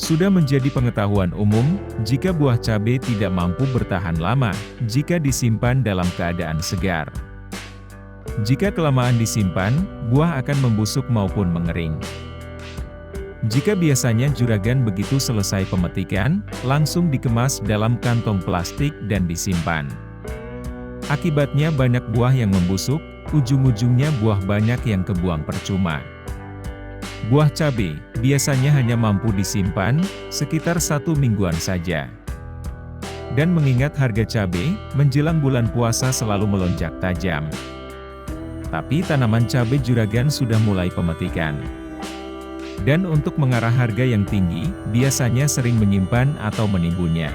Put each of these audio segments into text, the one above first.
Sudah menjadi pengetahuan umum, jika buah cabai tidak mampu bertahan lama, jika disimpan dalam keadaan segar. Jika kelamaan disimpan, buah akan membusuk maupun mengering. Jika biasanya juragan begitu selesai pemetikan, langsung dikemas dalam kantong plastik dan disimpan. Akibatnya banyak buah yang membusuk, ujung-ujungnya buah banyak yang kebuang percuma. Buah cabai biasanya hanya mampu disimpan sekitar 1 mingguan saja. Dan mengingat harga cabai menjelang bulan puasa selalu melonjak tajam. Tapi tanaman cabai juragan sudah mulai pemetikan. Dan untuk mengarah harga yang tinggi, biasanya sering menyimpan atau menimbunnya.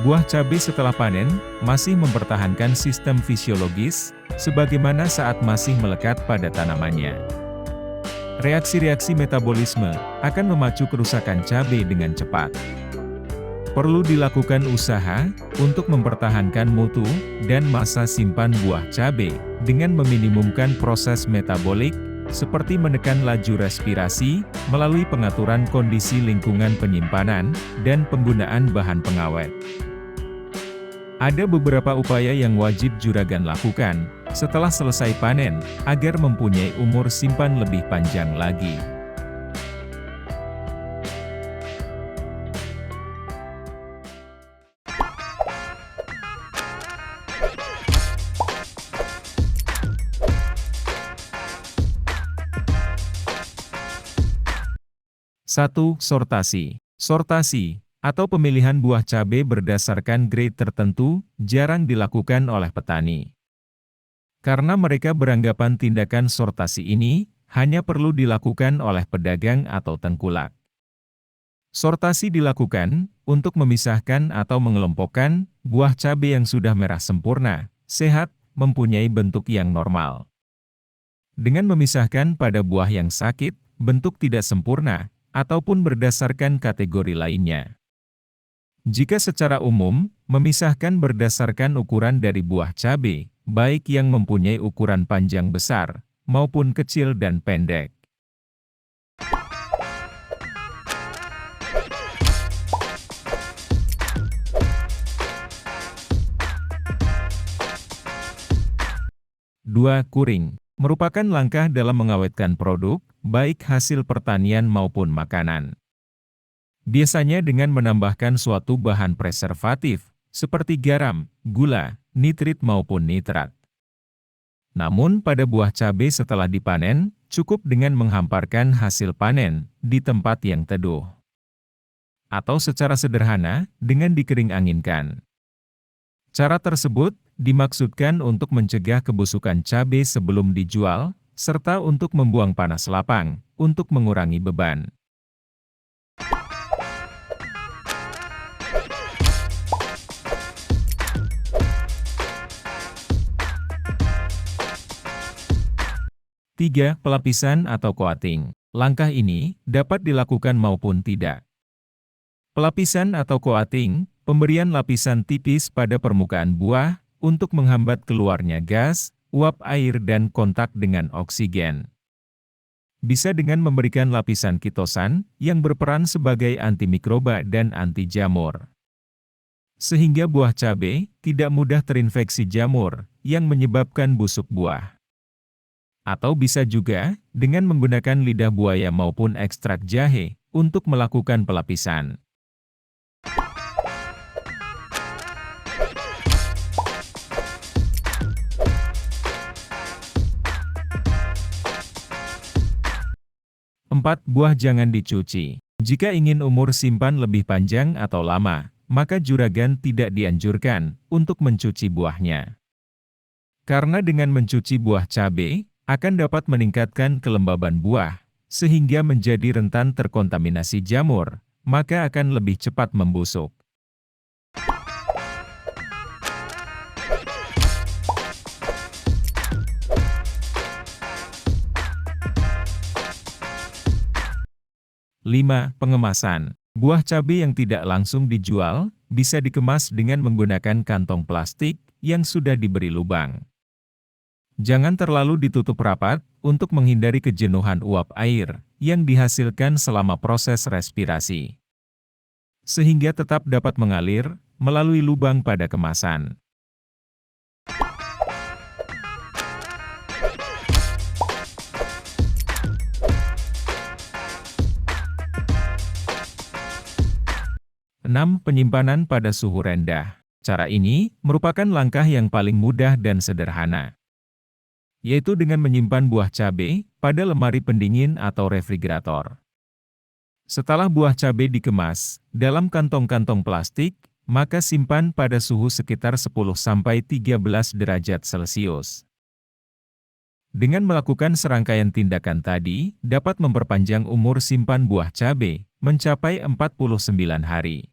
Buah cabai setelah panen masih mempertahankan sistem fisiologis, sebagaimana saat masih melekat pada tanamannya. Reaksi-reaksi metabolisme akan memacu kerusakan cabai dengan cepat. Perlu dilakukan usaha untuk mempertahankan mutu dan masa simpan buah cabai dengan meminimumkan proses metabolik, seperti menekan laju respirasi melalui pengaturan kondisi lingkungan penyimpanan dan penggunaan bahan pengawet. Ada beberapa upaya yang wajib juragan lakukan setelah selesai panen, agar mempunyai umur simpan lebih panjang lagi. Satu, sortasi. Sortasi, atau pemilihan buah cabai berdasarkan grade tertentu, jarang dilakukan oleh petani. Karena mereka beranggapan tindakan sortasi ini hanya perlu dilakukan oleh pedagang atau tengkulak. Sortasi dilakukan untuk memisahkan atau mengelompokkan buah cabai yang sudah merah sempurna, sehat, mempunyai bentuk yang normal. Dengan memisahkan pada buah yang sakit, bentuk tidak sempurna, ataupun berdasarkan kategori lainnya. Jika secara umum, memisahkan berdasarkan ukuran dari buah cabai, baik yang mempunyai ukuran panjang besar, maupun kecil dan pendek. Dua, kuring. Merupakan langkah dalam mengawetkan produk, baik hasil pertanian maupun makanan. Biasanya dengan menambahkan suatu bahan preservatif, seperti garam, gula, nitrit maupun nitrat. Namun pada buah cabai setelah dipanen, cukup dengan menghamparkan hasil panen di tempat yang teduh. Atau secara sederhana, dengan dikering anginkan. Cara tersebut dimaksudkan untuk mencegah kebusukan cabai sebelum dijual, serta untuk membuang panas lapang, untuk mengurangi beban. Tiga, pelapisan atau coating. Langkah ini dapat dilakukan maupun tidak. Pelapisan atau coating, pemberian lapisan tipis pada permukaan buah untuk menghambat keluarnya gas, uap air dan kontak dengan oksigen. Bisa dengan memberikan lapisan kitosan yang berperan sebagai antimikroba dan anti jamur. Sehingga buah cabai tidak mudah terinfeksi jamur yang menyebabkan busuk buah. Atau bisa juga dengan menggunakan lidah buaya maupun ekstrak jahe untuk melakukan pelapisan. Empat, buah jangan dicuci. Jika ingin umur simpan lebih panjang atau lama, maka juragan tidak dianjurkan untuk mencuci buahnya. Karena dengan mencuci buah cabai, akan dapat meningkatkan kelembaban buah, sehingga menjadi rentan terkontaminasi jamur, maka akan lebih cepat membusuk. Lima, pengemasan. Buah cabai yang tidak langsung dijual, bisa dikemas dengan menggunakan kantong plastik yang sudah diberi lubang. Jangan terlalu ditutup rapat, untuk menghindari kejenuhan uap air yang dihasilkan selama proses respirasi. Sehingga tetap dapat mengalir melalui lubang pada kemasan. Penyimpanan pada suhu rendah. Cara ini merupakan langkah yang paling mudah dan sederhana, yaitu dengan menyimpan buah cabai pada lemari pendingin atau refrigerator. Setelah buah cabai dikemas dalam kantong-kantong plastik, maka simpan pada suhu sekitar 10–13 derajat Celcius. Dengan melakukan serangkaian tindakan tadi, dapat memperpanjang umur simpan buah cabai mencapai 49 hari.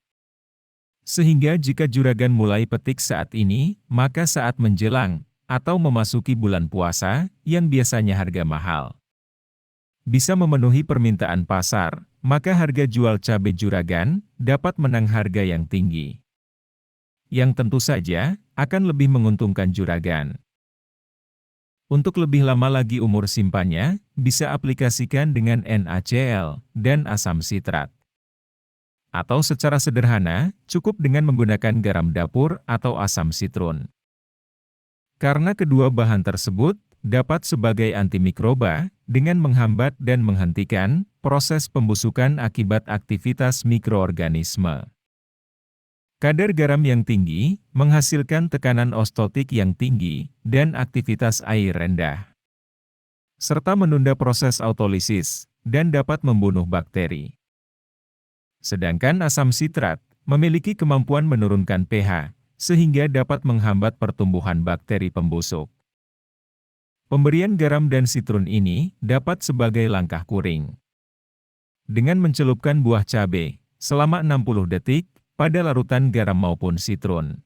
Sehingga jika juragan mulai petik saat ini, maka saat menjelang atau memasuki bulan puasa, yang biasanya harga mahal, bisa memenuhi permintaan pasar, maka harga jual cabai juragan dapat menang harga yang tinggi, yang tentu saja akan lebih menguntungkan juragan. Untuk lebih lama lagi umur simpannya, bisa aplikasikan dengan NaCl dan asam sitrat. Atau secara sederhana, cukup dengan menggunakan garam dapur atau asam sitrun. Karena kedua bahan tersebut dapat sebagai antimikroba dengan menghambat dan menghentikan proses pembusukan akibat aktivitas mikroorganisme. Kadar garam yang tinggi menghasilkan tekanan ostotik yang tinggi dan aktivitas air rendah, serta menunda proses autolisis dan dapat membunuh bakteri. Sedangkan asam sitrat memiliki kemampuan menurunkan pH, sehingga dapat menghambat pertumbuhan bakteri pembusuk. Pemberian garam dan sitrun ini dapat sebagai langkah kuring. Dengan mencelupkan buah cabai selama 60 detik pada larutan garam maupun sitrun.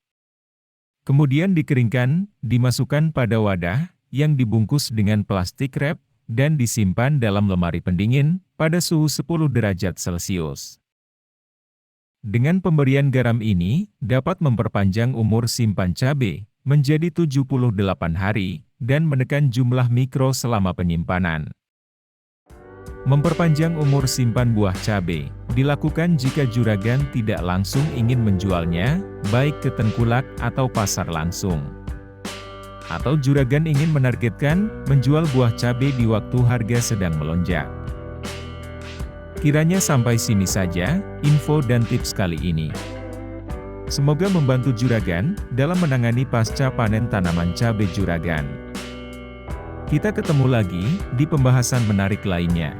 Kemudian dikeringkan, dimasukkan pada wadah yang dibungkus dengan plastik wrap dan disimpan dalam lemari pendingin pada suhu 10 derajat Celcius. Dengan pemberian garam ini, dapat memperpanjang umur simpan cabai menjadi 78 hari dan menekan jumlah mikro selama penyimpanan. Memperpanjang umur simpan buah cabai dilakukan jika juragan tidak langsung ingin menjualnya, baik ke tengkulak atau pasar langsung. Atau juragan ingin menargetkan menjual buah cabai di waktu harga sedang melonjak. Kiranya sampai sini saja info dan tips kali ini. Semoga membantu juragan dalam menangani pasca panen tanaman cabai juragan. Kita ketemu lagi di pembahasan menarik lainnya.